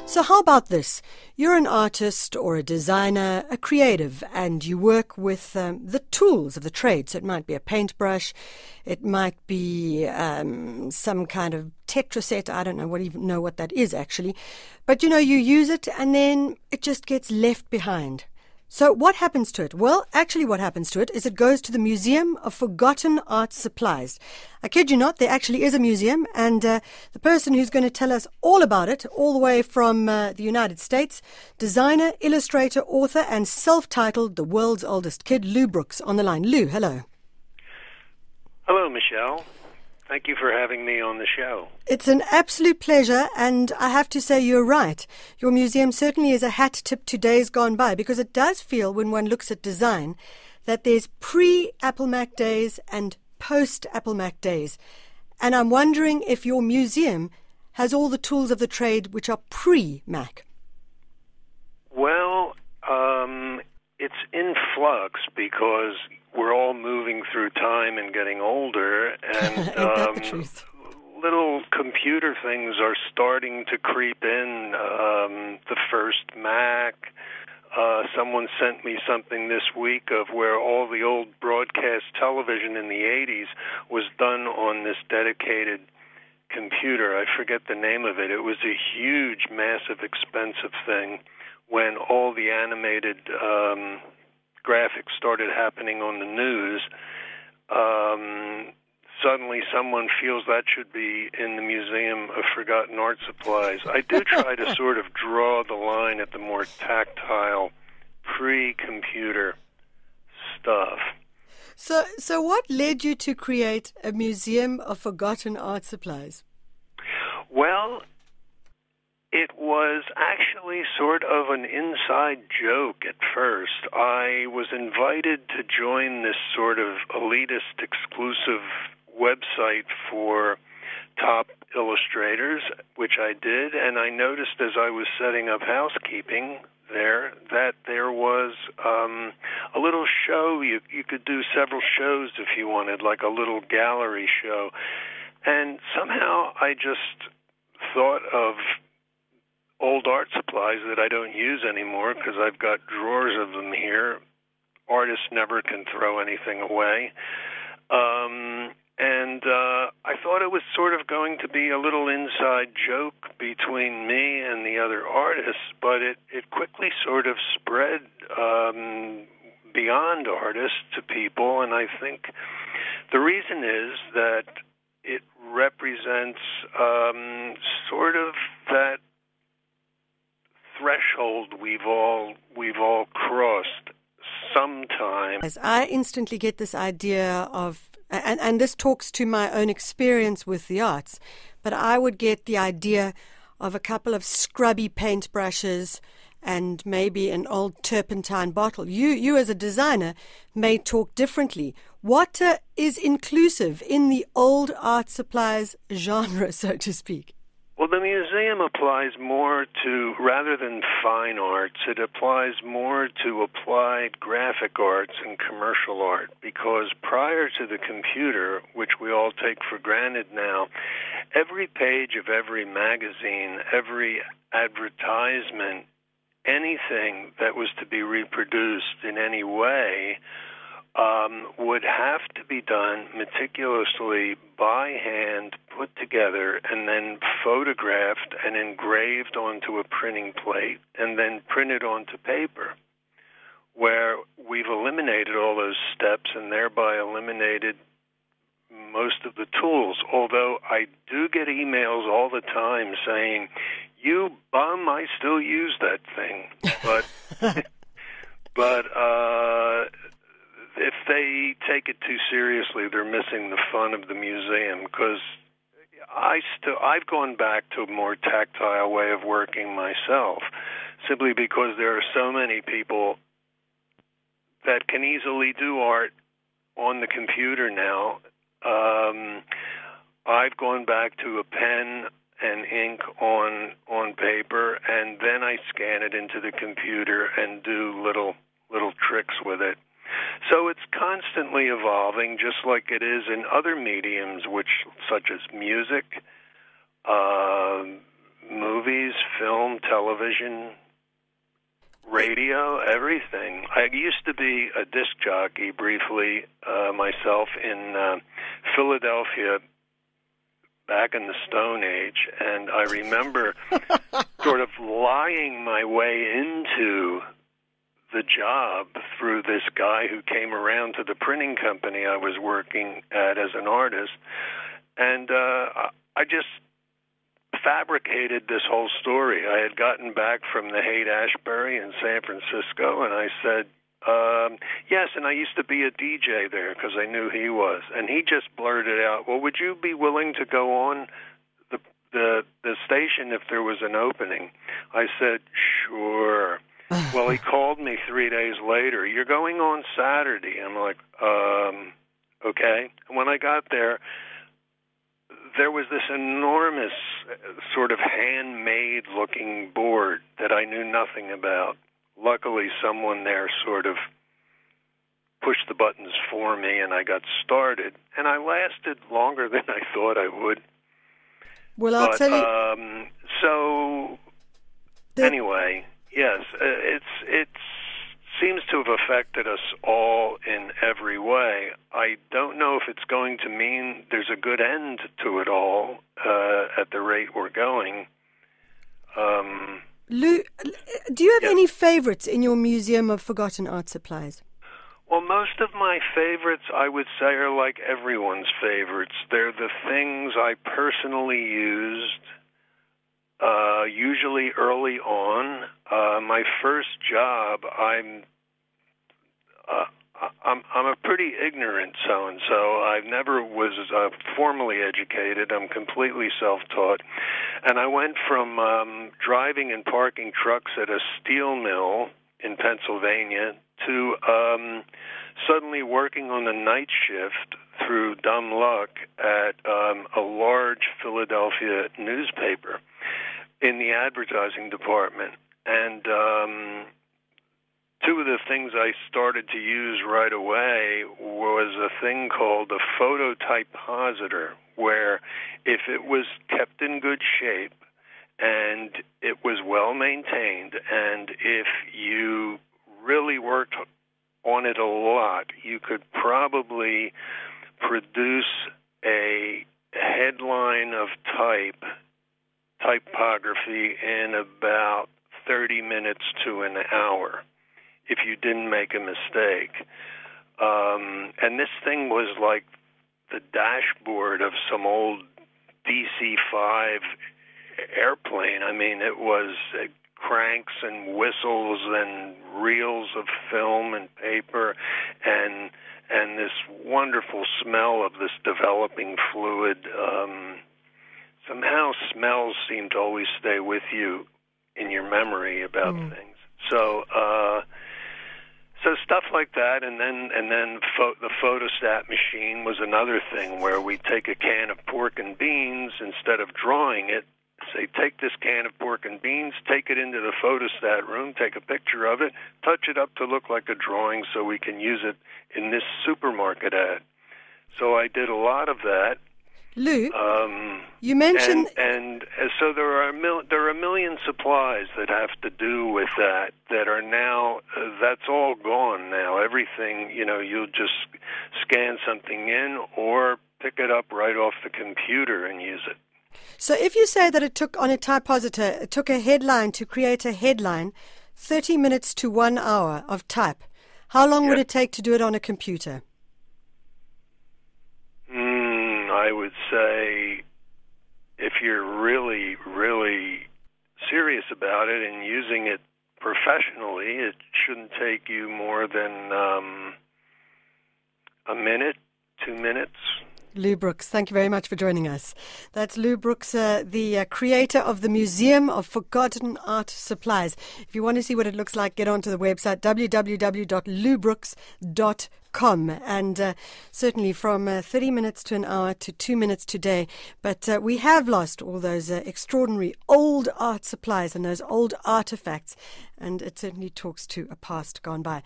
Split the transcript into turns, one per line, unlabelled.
So how about this? You're an artist or a designer, a creative, and you work with the tools of the trade. So it might be a paintbrush, it might be some kind of thatr set. I don't know what that is actually. But, you use it and then it just gets left behind. So what happens to it? Well, actually what happens to it is it goes to the Museum of Forgotten Art Supplies. I kid you not, there actually is a museum, and the person who's going to tell us all about it, all the way from the United States, designer, illustrator, author, and self-titled The World's Oldest Kid, Lou Brooks, on the line. Lou, hello.
Hello, Michelle. Thank you for having me on the show.
It's an absolute pleasure, and I have to say you're right. Your museum certainly is a hat tip to days gone by, because it does feel, when one looks at design, that there's pre-Apple Mac days and post-Apple Mac days. And I'm wondering if your museum has all the tools of the trade which are pre-Mac.
Well, it's in flux because we're all moving through time and getting older, and
Ain't that the truth?
Little computer things are starting to creep in. The first Mac. Someone sent me something this week of where all the old broadcast television in the 80s was done on this dedicated computer. I forget the name of it. It was a huge, massive, expensive thing when all the animated graphics started happening on the news. Suddenly someone feels that should be in the Museum of Forgotten Art Supplies. I do try to sort of draw the line at the more tactile, pre-computer stuff.
So what led you to create a Museum of Forgotten Art Supplies?
Well, it was actually sort of an inside joke at first. I was invited to join this sort of elitist exclusive website for top illustrators, which I did, and I noticed as I was setting up housekeeping there that there was a little show. You could do several shows if you wanted, like a little gallery show. And somehow I just thought of old art supplies that I don't use anymore because I've got drawers of them here. Artists never can throw anything away. And I thought it was sort of going to be a little inside joke between me and the other artists, but it quickly sort of spread beyond artists to people, and I think the reason is that it represents sort of that threshold we've all crossed sometime.
As I instantly get this idea of, and this talks to my own experience with the arts, but I would get the idea of a couple of scrubby paintbrushes and maybe an old turpentine bottle. You as a designer may talk differently. What is inclusive in the old art supplies genre, so to speak?
Well, the museum applies more to, rather than fine arts, it applies more to applied graphic arts and commercial art, because prior to the computer, which we all take for granted now, every page of every magazine, every advertisement, anything that was to be reproduced in any way would have to be done meticulously by hand, put together, and then photographed and engraved onto a printing plate, and then printed onto paper, where we've eliminated all those steps and thereby eliminated most of the tools. Although I do get emails all the time saying, "You bum, I still use that thing." But if they take it too seriously, they're missing the fun of the museum, because I've gone back to a more tactile way of working myself, simply because there are so many people that can easily do art on the computer now. I've gone back to a pen and ink on paper, and then I scan it into the computer and do little tricks with it. So it's constantly evolving, just like it is in other mediums, such as music, movies, film, television, radio, everything. I used to be a disc jockey briefly myself in Philadelphia back in the Stone Age, and I remember sort of lying my way into the job through this guy who came around to the printing company I was working at as an artist, and I just fabricated this whole story. I had gotten back from the Haight-Ashbury in San Francisco, and I said, yes, and I used to be a DJ there because I knew he was. And he just blurted out, well, would you be willing to go on the station if there was an opening? I said, sure. Well, he called me 3 days later. You're going on Saturday. I'm like, okay. And when I got there was this enormous sort of handmade-looking board that I knew nothing about. Luckily, someone there sort of pushed the buttons for me, and I got started. And I lasted longer than I thought I would.
Well, I'll tell you.
Anyway, yes, it seems to have affected us all in every way. I don't know if it's going to mean there's a good end to it all at the rate we're going.
Lou, do you have any favorites in your Museum of Forgotten Art Supplies?
Well, most of my favorites, I would say, are like everyone's favorites. They're the things I personally used, usually early on. My first job, I'm a pretty ignorant so-and-so. I never was formally educated. I'm completely self-taught. And I went from driving and parking trucks at a steel mill in Pennsylvania to suddenly working on the night shift through dumb luck at a large Philadelphia newspaper in the advertising department. And two of the things I started to use right away was a thing called a phototypositor, where if it was kept in good shape and it was well maintained, and if you really worked on it a lot, you could probably produce a headline of typography in about 30 minutes to an hour if you didn't make a mistake. And this thing was like the dashboard of some old DC-5 airplane. I mean, it was cranks and whistles and reels of film and paper and this wonderful smell of this developing fluid. Somehow smells seem to always stay with you in your memory about things. So stuff like that, and then the photostat machine was another thing where we take a can of pork and beans, instead of drawing it, say, take this can of pork and beans, take it into the photostat room, take a picture of it, touch it up to look like a drawing so we can use it in this supermarket ad. So I did a lot of that.
Lou, you mentioned...
And so there are a million supplies that have to do with that are now, that's all gone now. Everything, you'll just scan something in or pick it up right off the computer and use it.
So if you say that it took, on a typositor, it took a headline to create a headline, 30 minutes to 1 hour of type, how long would it take to do it on a computer?
I would say if you're really, really serious about it and using it professionally, it shouldn't take you more than a minute, 2 minutes.
Lou Brooks, thank you very much for joining us. That's Lou Brooks, the creator of the Museum of Forgotten Art Supplies. If you want to see what it looks like, get onto the website www.loubrooks.com. And certainly from 30 minutes to an hour to 2 minutes today. But we have lost all those extraordinary old art supplies and those old artifacts. And it certainly talks to a past gone by.